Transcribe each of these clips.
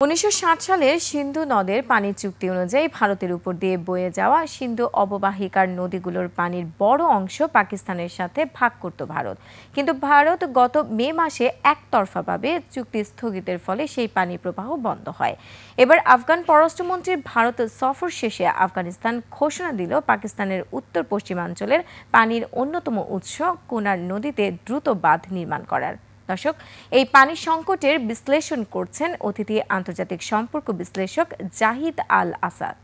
১৯৬০ সালের সিন্ধু নদের পানি চুক্তি অনুযায়ী ভারতের উপর দিয়ে বয়ে যাওয়া সিন্ধু অববাহিকার নদীগুলোর পানির বড় অংশ পাকিস্তানের সাথে ভাগ করত ভারত। কিন্তু ভারত গত মে মাসে একতরফাভাবে চুক্তি স্থগিতের ফলে সেই পানি প্রবাহ বন্ধ হয়। এবার আফগান পররাষ্ট্রমন্ত্রীর ভারত সফর শেষে আফগানিস্তান ঘোষণা দিল পাকিস্তানের উত্তর পশ্চিমাঞ্চলের পানির অন্যতম উৎস কুনার নদীতে দ্রুত বাঁধ নির্মাণ করার। দর্শক, এই পানি সংকটের বিশ্লেষণ করছেন অতিথি আন্তর্জাতিক সম্পর্ক বিশ্লেষক জাহিদ আল আসাদ।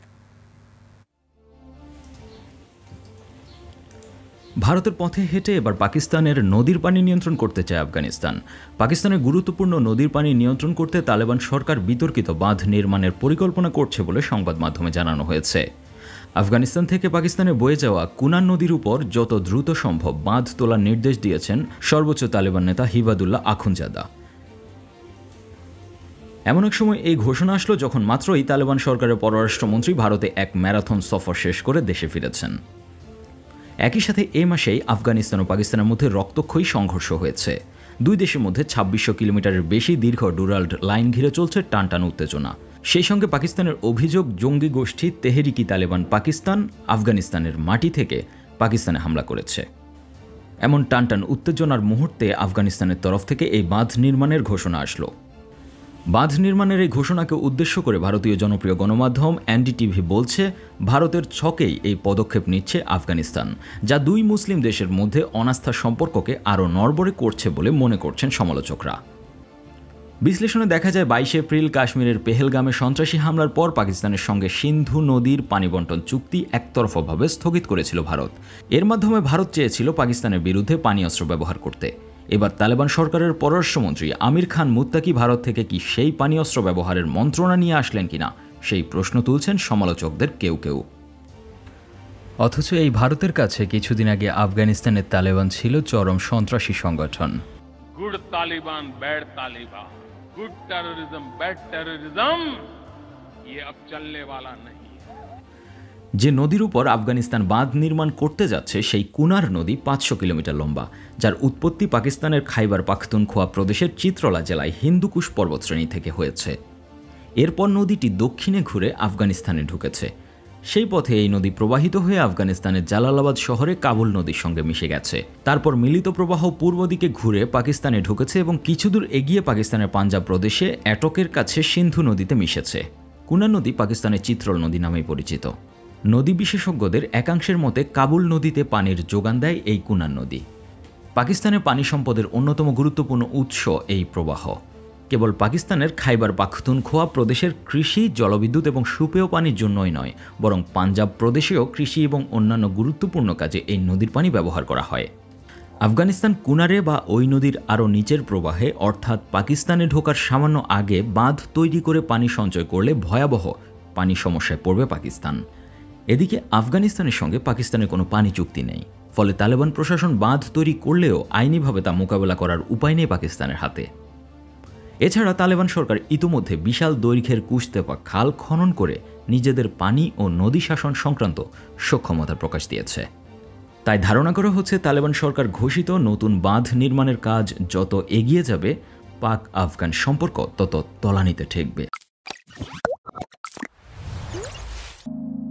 ভারতের পথে হেঁটে এবার পাকিস্তানের নদীর পানি নিয়ন্ত্রণ করতে চায় আফগানিস্তান। পাকিস্তানের গুরুত্বপূর্ণ নদীর পানি নিয়ন্ত্রণ করতে তালেবান সরকার বিতর্কিত বাঁধ নির্মাণের পরিকল্পনা করছে বলে সংবাদ মাধ্যমে জানানো হয়েছে। আফগানিস্তান থেকে পাকিস্তানে বয়ে যাওয়া কুনার নদীর উপর যত দ্রুত সম্ভব বাঁধ তোলার নির্দেশ দিয়েছেন সর্বোচ্চ তালেবান নেতা হিবাদুল্লাহ আখুনজাদা। এমন এক সময় এই ঘোষণা আসলো যখন মাত্রই তালেবান সরকারের পররাষ্ট্রমন্ত্রী ভারতে এক ম্যারাথন সফর শেষ করে দেশে ফিরেছেন। একই সাথে এ মাসেই আফগানিস্তান ও পাকিস্তানের মধ্যে রক্তক্ষয়ী সংঘর্ষ হয়েছে। দুই দেশের মধ্যে ২৬০০ কিলোমিটারের বেশি দীর্ঘ ডুরাল্ড লাইন ঘিরে চলছে টানটান উত্তেজনা। সেই সঙ্গে পাকিস্তানের অভিযোগ, জঙ্গি গোষ্ঠী তেহরিকি তালেবান পাকিস্তান আফগানিস্তানের মাটি থেকে পাকিস্তানে হামলা করেছে। এমন টানটান উত্তেজনার মুহূর্তে আফগানিস্তানের তরফ থেকে এই বাঁধ নির্মাণের ঘোষণা আসলো। বাঁধ নির্মাণের এই ঘোষণাকে উদ্দেশ্য করে ভারতীয় জনপ্রিয় গণমাধ্যম এনডিটিভি বলছে, ভারতের ছকেই এই পদক্ষেপ নিচ্ছে আফগানিস্তান, যা দুই মুসলিম দেশের মধ্যে অনাস্থার সম্পর্ককে আরও নড়বড়ে করছে বলে মনে করছেন সমালোচকরা। বিশ্লেষণে দেখা যায় ২২ এপ্রিল কাশ্মীরের পেহেলগামে সন্ত্রাসী হামলার পর পাকিস্তানের সঙ্গে সিন্ধু নদীর পানি বণ্টন চুক্তি একতরফাভাবে স্থগিত করেছিল ভারত। এর মাধ্যমে ভারত চেয়েছিল পাকিস্তানের বিরুদ্ধে পানি অস্ত্র ব্যবহার করতে। এবার তালেবান সরকারের পররাষ্ট্রমন্ত্রী আমির খান মুত্তাকি ভারত থেকে কি সেই পানি অস্ত্র ব্যবহারের মন্ত্রণা নিয়ে আসলেন কিনা, সেই প্রশ্ন তুলছেন সমালোচকদের কেউ কেউ। অথচ এই ভারতের কাছে কিছুদিন আগে আফগানিস্তানের তালেবান ছিল চরম সন্ত্রাসী সংগঠন। Good Taliban, bad Taliban, good terrorism bad terrorism ये अब चलने वाला नहीं। যে নদীর উপর আফগানিস্তান বাঁধ নির্মাণ করতে যাচ্ছে সেই কুনার নদী ৫০০ কিলোমিটার লম্বা, যার উৎপত্তি পাকিস্তানের খাইবার পাখতুনখোয়া প্রদেশের চিত্রলা জেলায় হিন্দুকুশ পর্বতশ্রেণী থেকে হয়েছে। এরপর নদীটি দক্ষিণে ঘুরে আফগানিস্তানে ঢুকেছে। সেই পথে এই নদী প্রবাহিত হয়ে আফগানিস্তানের জালালাবাদ শহরে কাবুল নদীর সঙ্গে মিশে গেছে। তারপর মিলিত প্রবাহ পূর্ব দিকে ঘুরে পাকিস্তানে ঢুকেছে এবং কিছুদূর এগিয়ে পাকিস্তানের পাঞ্জাব প্রদেশে অ্যাটকের কাছে সিন্ধু নদীতে মিশেছে। কুনা নদী পাকিস্তানের চিত্রল নদী নামেই পরিচিত। নদী বিশেষজ্ঞদের একাংশের মতে কাবুল নদীতে পানির যোগান দেয় এই কুনার নদী। পাকিস্তানের পানি সম্পদের অন্যতম গুরুত্বপূর্ণ উৎস এই প্রবাহ। কেবল পাকিস্তানের খাইবার পাখতুনখোয়া প্রদেশের কৃষি, জলবিদ্যুৎ এবং সুপেয় পানির জন্যই নয়, বরং পাঞ্জাব প্রদেশেও কৃষি এবং অন্যান্য গুরুত্বপূর্ণ কাজে এই নদীর পানি ব্যবহার করা হয়। আফগানিস্তান কুনারে বা ওই নদীর আরও নিচের প্রবাহে অর্থাৎ পাকিস্তানে ঢোকার সামান্য আগে বাঁধ তৈরি করে পানি সঞ্চয় করলে ভয়াবহ পানি সমস্যায় পড়বে পাকিস্তান। এদিকে আফগানিস্তানের সঙ্গে পাকিস্তানের কোনো পানি চুক্তি নেই, ফলে তালেবান প্রশাসন বাঁধ তৈরি করলেও আইনিভাবে তা মোকাবেলা করার উপায় নেই পাকিস্তানের হাতে। এছাড়া তালেবান সরকার ইতিমধ্যে বিশাল দৈর্ঘ্যের কুশতেপা খাল খনন করে নিজেদের পানি ও নদী শাসন সংক্রান্ত সক্ষমতা প্রকাশ দিয়েছে। তাই ধারণা করা হচ্ছে তালেবান সরকার ঘোষিত নতুন বাঁধ নির্মাণের কাজ যত এগিয়ে যাবে, পাক আফগান সম্পর্ক তত তলানিতে ঠেকবে।